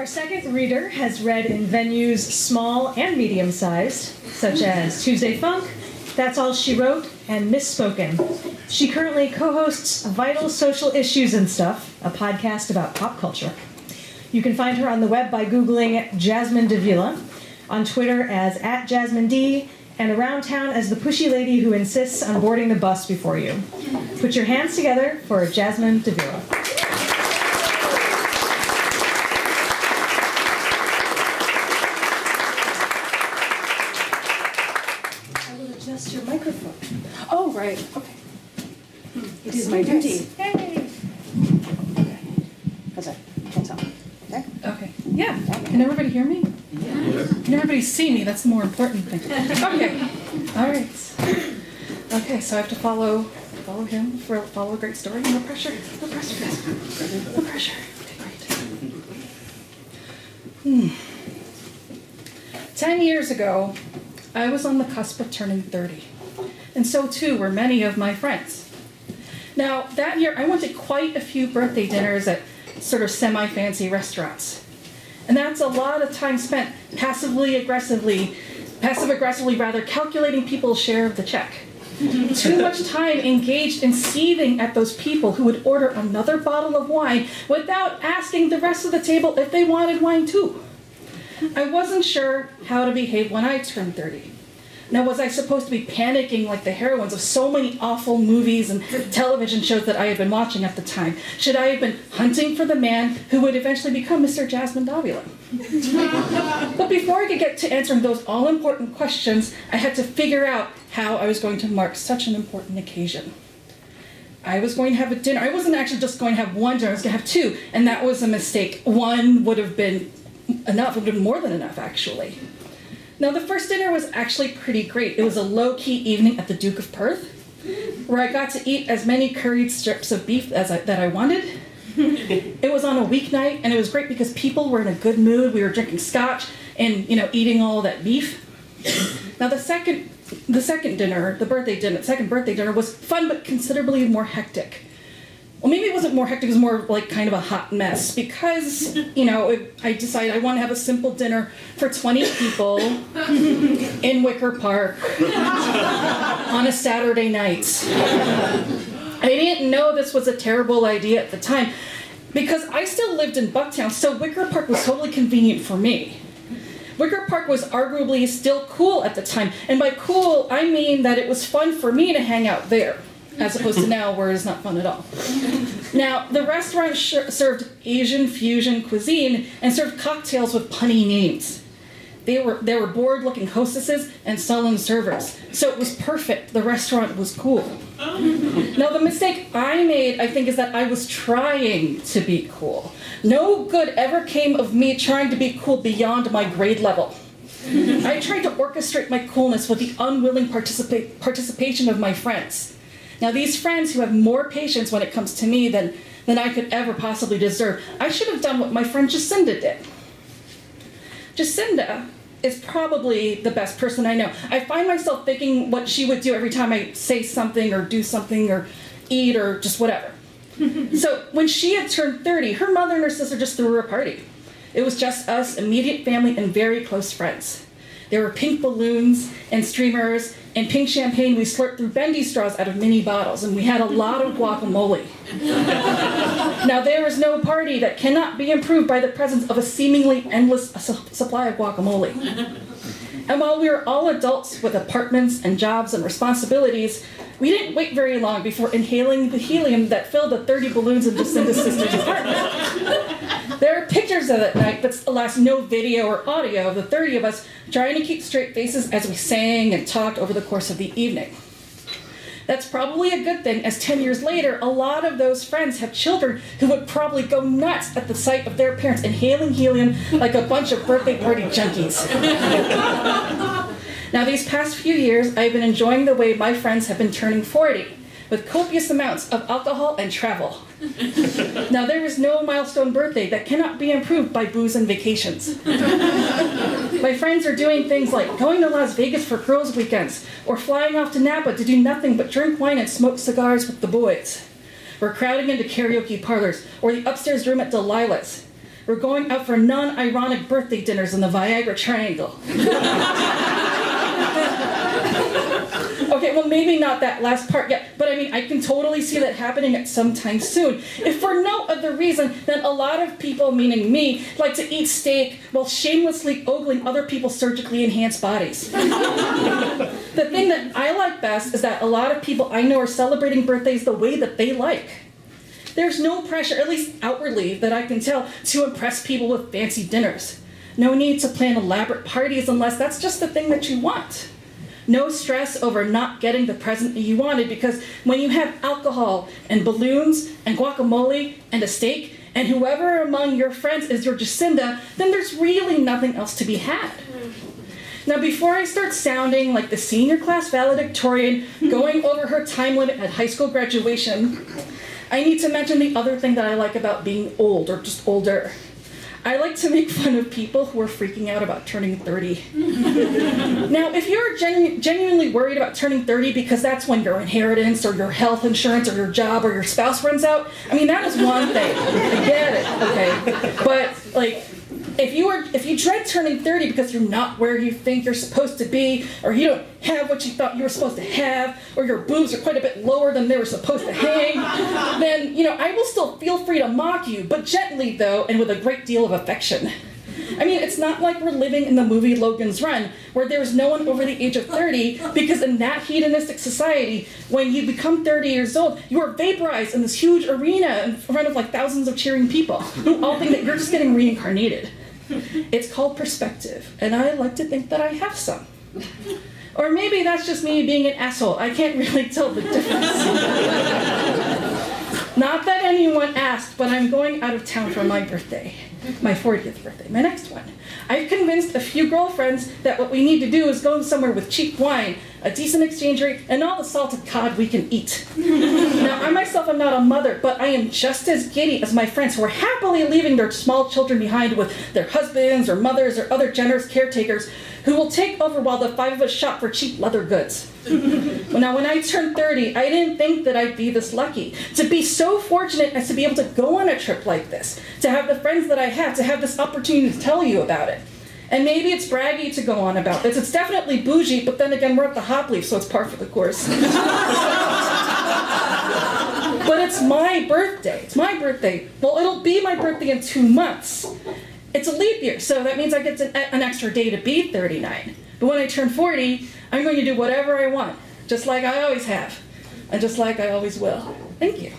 Our second reader has read in venues small and medium-sized, such as Tuesday Funk, That's All She Wrote, and Misspoken. She currently co-hosts Vital Social Issues and Stuff, a podcast about pop culture. You can find her on the web by Googling Jasmine Davila, on Twitter as @JasmineD, and around town as the pushy lady who insists on boarding the bus before you. Put your hands together for Jasmine Davila. I will adjust your microphone. Oh, right, okay. It is my duty. Yay! Okay. How's that? Can't tell. Okay? Okay. Yeah. Can everybody hear me? Yeah. Can everybody see me? That's the more important thing. Okay. All right. Okay, so I have to follow him for follow a great story. No pressure. No pressure. No pressure. Okay, great. 10 years ago, I was on the cusp of turning 30. And so too were many of my friends. Now, that year, I went to quite a few birthday dinners at sort of semi-fancy restaurants. And that's a lot of time spent passive-aggressively rather, calculating people's share of the check. Too much time engaged in seething at those people who would order another bottle of wine without asking the rest of the table if they wanted wine too. I wasn't sure how to behave when I turned 30. Now, was I supposed to be panicking like the heroines of so many awful movies and television shows that I had been watching at the time? Should I have been hunting for the man who would eventually become Mr. Jasmine Davila? But before I could get to answering those all-important questions, I had to figure out how I was going to mark such an important occasion. I was going to have a dinner. I wasn't actually just going to have one dinner, I was going to have two, and that was a mistake. One would have been enough, would have been more than enough, actually. Now, the first dinner was actually pretty great. It was a low-key evening at the Duke of Perth, where I got to eat as many curried strips of beef that I wanted. It was on a weeknight, and it was great because people were in a good mood. We were drinking scotch and, eating all that beef. Now, the second birthday dinner was fun, but considerably more hectic. Well, maybe it wasn't more hectic, it was more like kind of a hot mess because, I decided I want to have a simple dinner for 20 people in Wicker Park on a Saturday night. I didn't know this was a terrible idea at the time because I still lived in Bucktown, so Wicker Park was totally convenient for me. Wicker Park was arguably still cool at the time, and by cool, I mean that it was fun for me to hang out there, as opposed to now where it's not fun at all. Now, the restaurant served Asian fusion cuisine and served cocktails with punny names. They were bored-looking hostesses and sullen servers, so it was perfect. The restaurant was cool. Now, the mistake I made, I think, is that I was trying to be cool. No good ever came of me trying to be cool beyond my grade level. I tried to orchestrate my coolness with the unwilling participation of my friends. Now, these friends who have more patience when it comes to me than I could ever possibly deserve, I should have done what my friend Jacinda did. Jacinda is probably the best person I know. I find myself thinking what she would do every time I say something or do something or eat or just whatever. So when she had turned 30, her mother and her sister just threw her a party. It was just us, immediate family, and very close friends. There were pink balloons and streamers and pink champagne we slurped through bendy straws out of mini bottles, and we had a lot of guacamole. Now, there is no party that cannot be improved by the presence of a seemingly endless supply of guacamole. And while we were all adults with apartments and jobs and responsibilities, we didn't wait very long before inhaling the helium that filled the 30 balloons in Jacinda's sister's apartment. There are pictures of that night, but alas, no video or audio of the 30 of us trying to keep straight faces as we sang and talked over the course of the evening. That's probably a good thing, as 10 years later, a lot of those friends have children who would probably go nuts at the sight of their parents inhaling helium like a bunch of birthday party junkies. Now, these past few years, I've been enjoying the way my friends have been turning 40, with copious amounts of alcohol and travel. Now, there is no milestone birthday that cannot be improved by booze and vacations. My friends are doing things like going to Las Vegas for girls' weekends, or flying off to Napa to do nothing but drink wine and smoke cigars with the boys. We're crowding into karaoke parlors, or the upstairs room at Delilah's. we're going out for non-ironic birthday dinners in the Viagra Triangle. Okay, well, maybe not that last part yet, but I mean, I can totally see that happening at some time soon. If for no other reason than a lot of people, meaning me, like to eat steak while shamelessly ogling other people's surgically enhanced bodies. The thing that I like best is that a lot of people I know are celebrating birthdays the way that they like. There's no pressure, at least outwardly, that I can tell, to impress people with fancy dinners. No need to plan elaborate parties unless that's just the thing that you want. No stress over not getting the present that you wanted, because when you have alcohol and balloons and guacamole and a steak, and whoever among your friends is your Jacinda, then there's really nothing else to be had. Now, before I start sounding like the senior class valedictorian going over her time limit at high school graduation, I need to mention the other thing that I like about being old, or just older. I like to make fun of people who are freaking out about turning 30. Now, if you're genuinely worried about turning 30 because that's when your inheritance or your health insurance or your job or your spouse runs out, I mean, that is one thing. I get it, okay? But, like, if you dread turning 30 because you're not where you think you're supposed to be, or you don't have what you thought you were supposed to have, or your boobs are quite a bit lower than they were supposed to hang, then, I will still feel free to mock you, but gently, though, and with a great deal of affection. I mean, it's not like we're living in the movie Logan's Run, where there's no one over the age of 30, because in that hedonistic society, when you become 30 years old, you are vaporized in this huge arena in front of like thousands of cheering people, who all think that you're just getting reincarnated. It's called perspective, and I like to think that I have some. Or maybe that's just me being an asshole. I can't really tell the difference. Not that anyone asked, but I'm going out of town for my birthday. My 40th birthday, my next one. I've convinced a few girlfriends that what we need to do is go somewhere with cheap wine, a decent exchange rate, and all the salted cod we can eat. Now, I myself am not a mother, but I am just as giddy as my friends who are happily leaving their small children behind with their husbands or mothers or other generous caretakers who will take over while the five of us shop for cheap leather goods. Now, when I turned 30, I didn't think that I'd be this lucky, to be so fortunate as to be able to go on a trip like this, to have the friends that I have, to have this opportunity to tell you about it. And maybe it's braggy to go on about this. It's definitely bougie, but then again, we're at the Hop Leaf, so it's par for the course. But it's my birthday. It's my birthday. Well, it'll be my birthday in 2 months. It's a leap year, so that means I get an extra day to be 39. But when I turn 40, I'm going to do whatever I want, just like I always have, and just like I always will. Thank you.